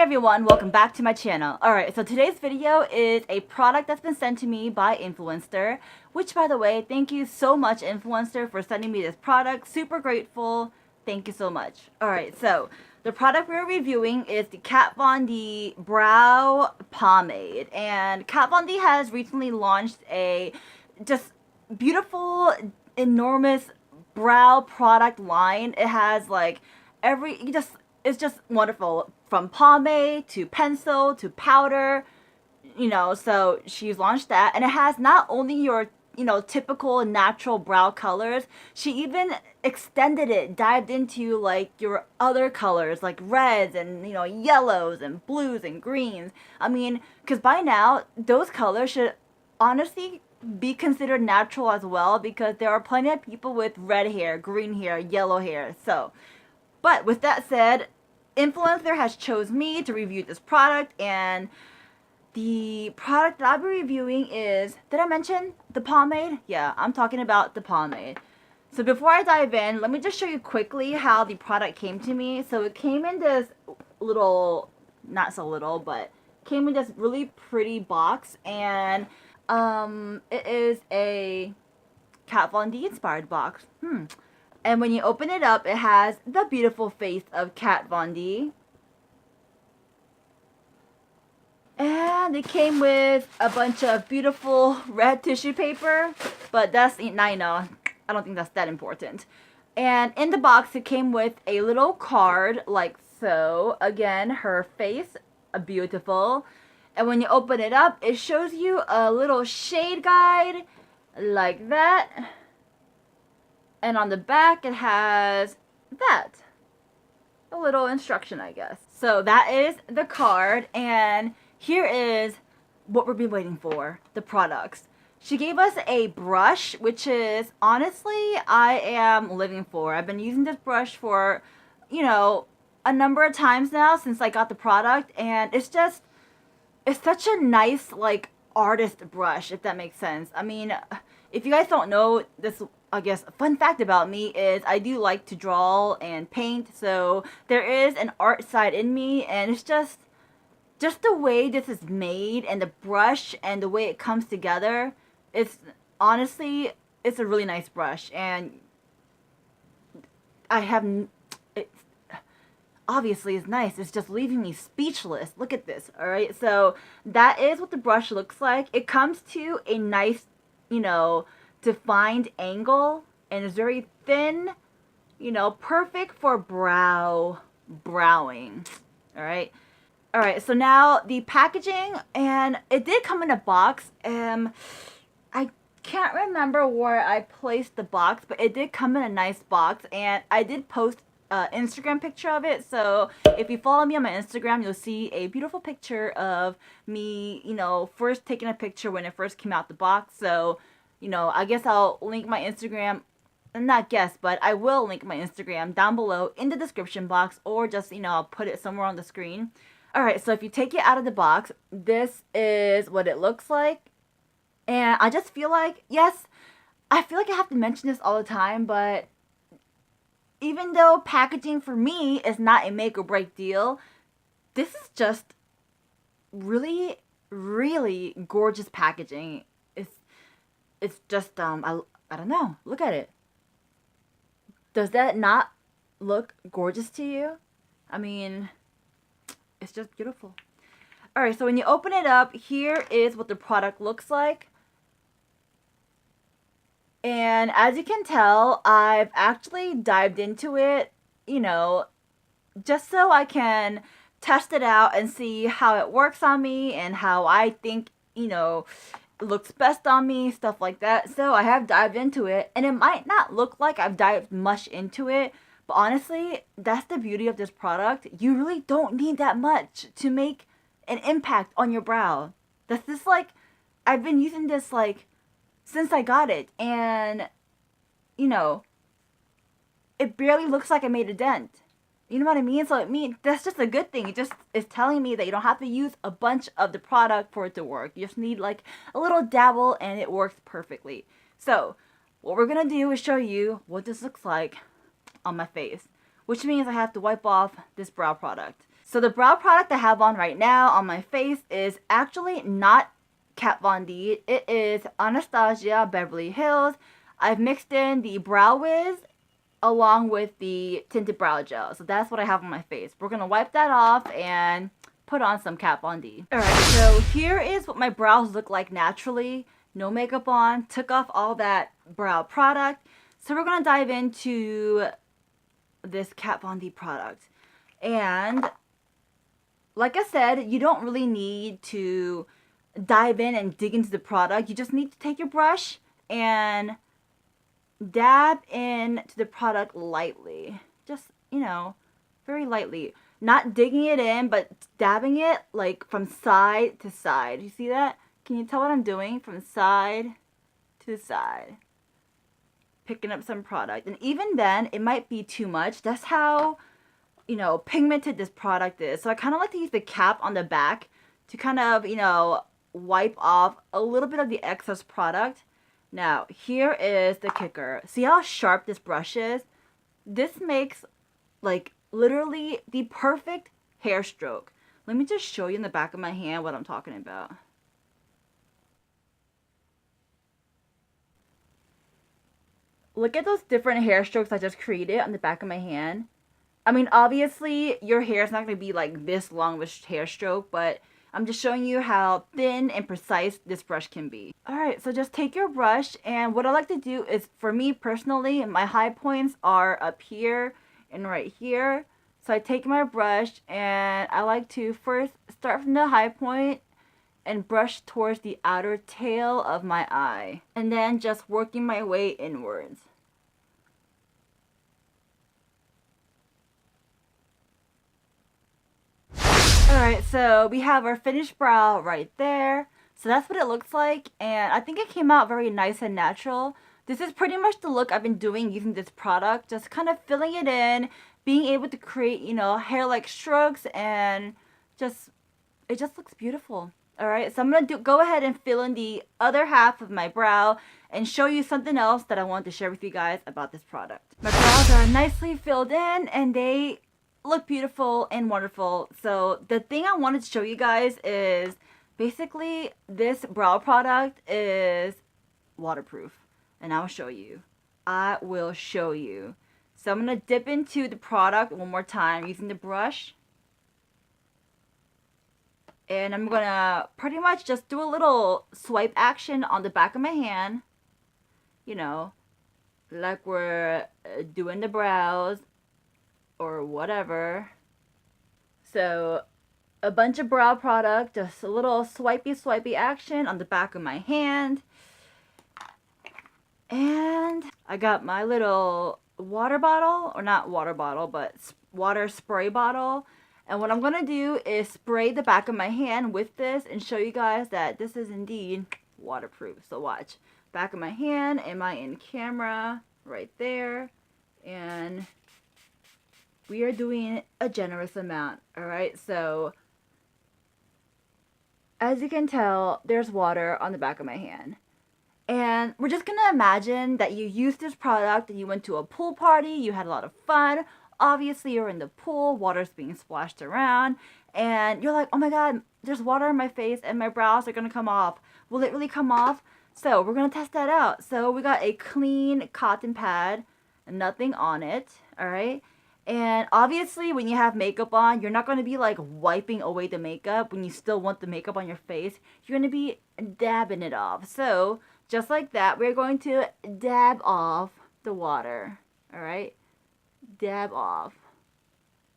everyone, welcome back to my channel. Alright, so today's video is a product that's been sent to me by Influenster, which by the way, thank you so much Influencer for sending me this product. Super grateful. Thank you so much. Alright, so the product we're reviewing is the Kat Von D Brow Pomade. And Kat Von D has recently launched a just beautiful, enormous brow product line. It has like it's just wonderful, from pomade to pencil to powder, so she's launched that, and it has not only your typical natural brow colors. She even extended it, dived into like your other colors like reds and yellows and blues and greens. I mean, because by now those colors should honestly be considered natural as well, because there are plenty of people with red hair, green hair, yellow hair. But with that said, Influencer has chose me to review this product, and the product that I'll be reviewing is, did I mention the pomade? Yeah, I'm talking about the pomade. So before I dive in, let me just show you quickly how the product came to me. So it came in this little, not so little, but came in this really pretty box, and it is a Kat Von D inspired box. And when you open it up, it has the beautiful face of Kat Von D. And it came with a bunch of beautiful red tissue paper, but that's, I know, I don't think that's that important. And in the box, it came with a little card like so. Again, her face, beautiful. And when you open it up, it shows you a little shade guide like that. And on the back, it has that. A little instruction, I guess. So that is the card, and here is what we've been waiting for, the products. She gave us a brush, which is, honestly, I am living for. I've been using this brush for, a number of times now since I got the product, and it's such a nice, like, artist brush, if that makes sense. I mean, if you guys don't know this, I guess a fun fact about me is I do like to draw and paint, so there is an art side in me, and it's just the way this is made, and the brush and the way it comes together. It's honestly, it's a really nice brush, and obviously it's nice. It's just leaving me speechless. Look at this. All right, so that is what the brush looks like. It comes to a nice, defined angle, and it's very thin, perfect for browing. All right, so now the packaging, and it did come in a box. I can't remember where I placed the box, but it did come in a nice box, and I did post Instagram picture of it. So if you follow me on my Instagram, you'll see a beautiful picture of me, first taking a picture when it first came out the box. So I guess I'll link my Instagram, not guess, but I will link my Instagram down below in the description box, or just, I'll put it somewhere on the screen. Alright, so if you take it out of the box, this is what it looks like. And I just feel like, yes, I feel like I have to mention this all the time, but even though packaging for me is not a make or break deal, this is just really, really gorgeous packaging. It's just, I don't know. Look at it. Does that not look gorgeous to you? I mean, it's just beautiful. Alright, so when you open it up, here is what the product looks like. And as you can tell, I've actually dived into it, just so I can test it out and see how it works on me and how I think, looks best on me, stuff like that. So I have dived into it, and it might not look like I've dived much into it, but honestly, that's the beauty of this product. You really don't need that much to make an impact on your brow. That's just like, I've been using this like since I got it, and it barely looks like I made a dent. You know what I mean? So that's just a good thing. It just is telling me that you don't have to use a bunch of the product for it to work. You just need like a little dabble, and it works perfectly. So what we're gonna do is show you what this looks like on my face, which means I have to wipe off this brow product. So the brow product I have on right now on my face is actually not Kat Von D. It is Anastasia Beverly Hills. I've mixed in the Brow Wiz along with the tinted brow gel. So that's what I have on my face. We're gonna wipe that off and put on some Kat Von D. Alright, so here is what my brows look like naturally. No makeup on, took off all that brow product. So we're gonna dive into this Kat Von D product. And like I said, you don't really need to dive in and dig into the product. You just need to take your brush and dab into the product lightly. Just, you know, very lightly. Not digging it in, but dabbing it like from side to side. You see that? Can you tell what I'm doing? From side to side. Picking up some product. And even then, it might be too much. That's how, you know, pigmented this product is. So I kind of like to use the cap on the back to kind of, you know, wipe off a little bit of the excess product. Now, here is the kicker. See how sharp this brush is? This makes, like, literally the perfect hair stroke. Let me just show you in the back of my hand what I'm talking about. Look at those different hair strokes I just created on the back of my hand. I mean, obviously, your hair is not going to be like this long of a hair stroke, but I'm just showing you how thin and precise this brush can be. Alright, so just take your brush, and what I like to do is, for me personally, my high points are up here and right here. So I take my brush, and I like to first start from the high point and brush towards the outer tail of my eye. And then just working my way inwards. Alright, so we have our finished brow right there. So that's what it looks like, and I think it came out very nice and natural. This is pretty much the look I've been doing using this product. Just kind of filling it in, being able to create, you know, hair-like strokes, and it just looks beautiful. Alright, so I'm going to go ahead and fill in the other half of my brow and show you something else that I want to share with you guys about this product. My brows are nicely filled in, and they look beautiful and wonderful. So the thing I wanted to show you guys is basically this brow product is waterproof, and I'll show you. I will show you. So I'm going to dip into the product one more time using the brush. And I'm going to pretty much just do a little swipe action on the back of my hand. You know, like we're doing the brows or whatever. So a bunch of brow product, just a little swipey action on the back of my hand. And I got my little water bottle, or not water bottle, but water spray bottle. And what I'm going to do is spray the back of my hand with this and show you guys that this is indeed waterproof. So watch. Back of my hand, am I in camera? Right there. And we are doing a generous amount. Alright, so as you can tell, there's water on the back of my hand. And we're just going to imagine that you used this product and you went to a pool party, you had a lot of fun. Obviously, you're in the pool, water's being splashed around, and you're like, oh my god, there's water in my face and my brows are going to come off. Will it really come off? So we're going to test that out. So we got a clean cotton pad, nothing on it, alright? And obviously, when you have makeup on, you're not going to be like wiping away the makeup when you still want the makeup on your face. You're going to be dabbing it off. So just like that, we're going to dab off the water, alright? Dab off.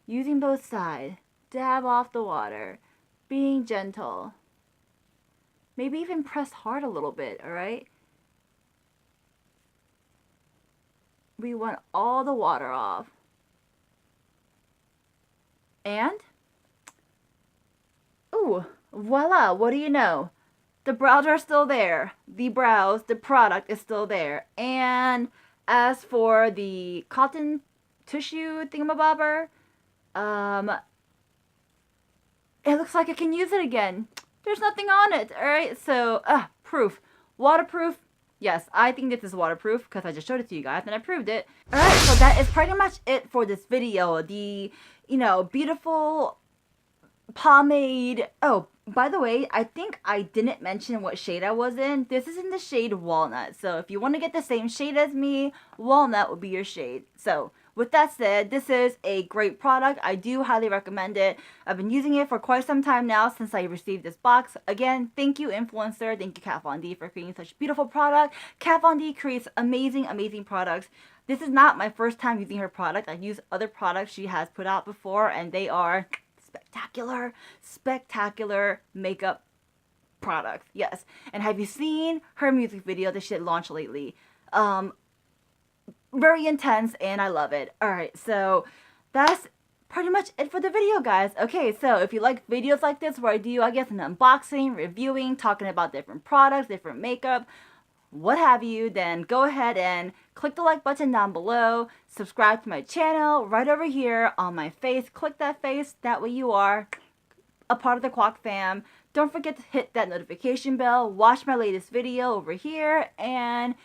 Using both sides. Dab off the water. Being gentle. Maybe even press hard a little bit, alright? We want all the water off. And, ooh, voila, what do you know? The brows are still there. The product is still there. And as for the cotton tissue thingamabobber, it looks like I can use it again. There's nothing on it, alright? So, proof. Waterproof. Yes, I think this is waterproof because I just showed it to you guys and I proved it. Alright, so that is pretty much it for this video. The, you know, beautiful pomade. Oh, by the way, I think I didn't mention what shade I was in. This is in the shade Walnut. So if you want to get the same shade as me, Walnut would be your shade. So with that said, this is a great product. I do highly recommend it. I've been using it for quite some time now since I received this box. Again, thank you, Influencer. Thank you, Kat Von D, for creating such a beautiful product. Kat Von D creates amazing, amazing products. This is not my first time using her product. I've used other products she has put out before, and they are spectacular, spectacular makeup products. Yes. And have you seen her music video that she had launched lately? Very intense, and I love it. Alright, so that's pretty much it for the video, guys. Okay, so if you like videos like this where I do, I guess, an unboxing, reviewing, talking about different products, different makeup, what have you, then go ahead and click the like button down below, subscribe to my channel right over here on my face. Click that face, that way you are a part of the Kwak fam. Don't forget to hit that notification bell, watch my latest video over here, and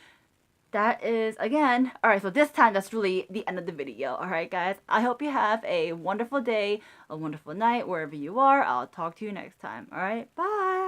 that is, again, alright, so this time that's really the end of the video. Alright, guys, I hope you have a wonderful day, a wonderful night, wherever you are. I'll talk to you next time. Alright, bye!